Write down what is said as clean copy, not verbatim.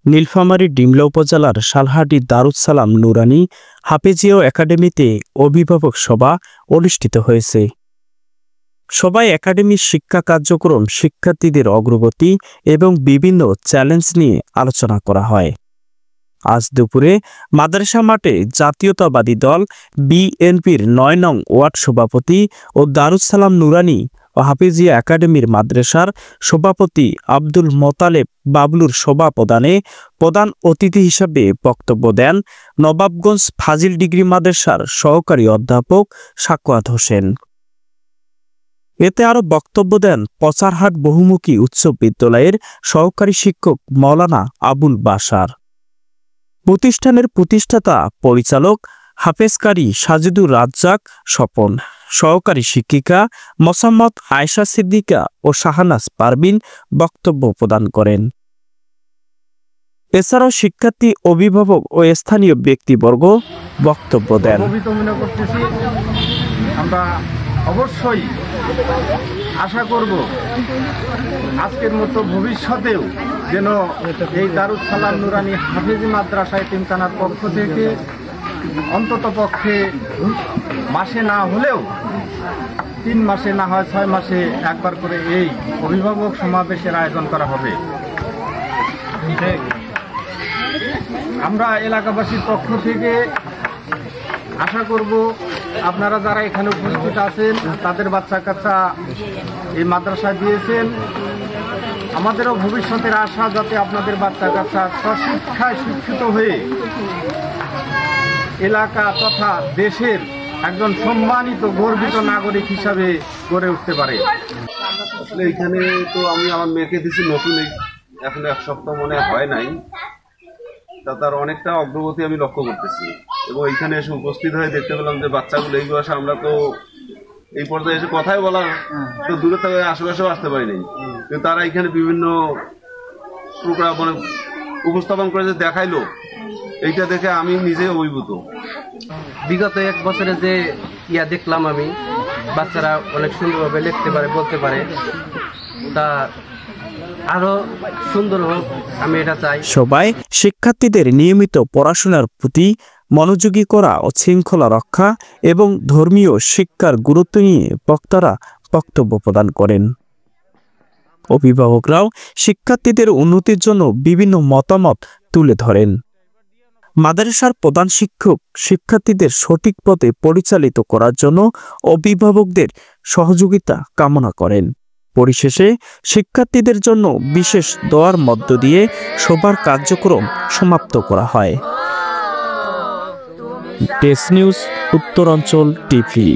নীলফামারী ডিমলা উপজেলার সালহাটি দারুস সালাম নুরানী হাফেজিয়া একাডেমিতে অভিভাবক সভা অনুষ্ঠিত হয়েছে। সভায় একাডেমির শিক্ষা কার্যক্রম, শিক্ষার্থীদের অগ্রগতি এবং বিভিন্ন চ্যালেঞ্জ নিয়ে আলোচনা করা হয়। আজ দুপুরে মাদ্রাসা মাঠে জাতীয়তাবাদী দল বিএনপির ৯ নং ওয়ার্ড সভাপতি ও দারুস সালাম নুরানী ও হাফেজিয়া একাডেমির মাদ্রাসার সভাপতি আব্দুল মোতালেব বাবলুর সভাপ্রদানে প্রধান অতিথি হিসাবে বক্তব্য দেন নবাবগঞ্জ ফাজিল ডিগ্রি মাদ্রাসার সহকারী অধ্যাপক সাখাওয়াত হোসেন। এতে আরও বক্তব্য দেন পচারহাট বহুমুখী উচ্চ বিদ্যালয়ের সহকারী শিক্ষক মাওলানা আবুল বাশার। প্রতিষ্ঠানের প্রতিষ্ঠাতা পরিচালক হাফেজকারী সাজিদুর রাজ্জাক স্বপন, সহকারী শিক্ষিকা মোসাম্মদ আয়েশা সিদ্দিকা ও শাহনাজ পারভিন বক্তব্য প্রদান করেন। এছাড়াও শিক্ষার্থী, অভিভাবক ও স্থানীয় ব্যক্তিবর্গ বক্তব্য দেন। আমরা অবশ্যই আশা করব আজকের মতো ভবিষ্যতেও যেন এই দারুস সালাম নুরানী হাফেজি মাদ্রাসা এতিমখানার পক্ষ থেকে অন্তত পক্ষে মাসে না হলেও 3 মাসে না হয় 6 মাসে একবার করে এই অভিভাবক সমাবেশের আয়োজন করা হবে। আমরা এলাকাবাসীর পক্ষ থেকে আশা করব আপনারা যারা এখানে উপস্থিত আছেন, তাদের বাচ্চা কাচ্চা এই মাদ্রাসায় দিয়েছেন, আমাদেরও ভবিষ্যতের আশা যাতে আপনাদের বাচ্চা কাচ্চা স্বশিক্ষায় শিক্ষিত হয়ে এলাকা তথা দেশের একজন সম্মানিত গর্বিত নাগরিক হিসাবে গড়ে উঠতে পারে। আসলে এখানে তো আমি আমার মেয়েকে দিচ্ছি নতুন, এখন 1 সপ্তাহ মনে হয় নাই, তা তার অনেকটা অগ্রগতি আমি লক্ষ্য করতেছি। এবং এইখানে এসে উপস্থিত হয়ে দেখতে পেলাম যে বাচ্চাগুলো এই বয়সে, আমরা তো এই পর্যায়ে এসে কথাই বলার তো দূরে থেকে আশেপাশেও আসতে পারি নাই, কিন্তু তারা এখানে বিভিন্ন প্রোগ্রাম মানে উপস্থাপন করে যে দেখাইলো, এইটা দেখে আমি নিজে অভিভূত। বিগত 1 বছরে যে দেখলাম আমি, বাচ্চারা অনেক সুন্দরভাবে লিখতে পারে, বলতে পারে, তা আরো সুন্দর হোক আমি এটা চাই। সবাই শিক্ষার্থীদের নিয়মিত পড়াশোনার প্রতি মনোযোগী করা ও শৃঙ্খলা রক্ষা এবং ধর্মীয় শিক্ষার গুরুত্ব নিয়ে বক্তারা বক্তব্য প্রদান করেন। অভিভাবকরাও শিক্ষার্থীদের উন্নতির জন্য বিভিন্ন মতামত তুলে ধরেন। মাদ্রাসার প্রধান শিক্ষক শিক্ষার্থীদের সঠিক পথে পরিচালিত করার জন্য অভিভাবকদের সহযোগিতা কামনা করেন। পরিশেষে শিক্ষার্থীদের জন্য বিশেষ দোয়ার মধ্য দিয়ে সবার কার্যক্রম সমাপ্ত করা হয়। ডেস্ক নিউজ, উত্তরাঞ্চল টিভি।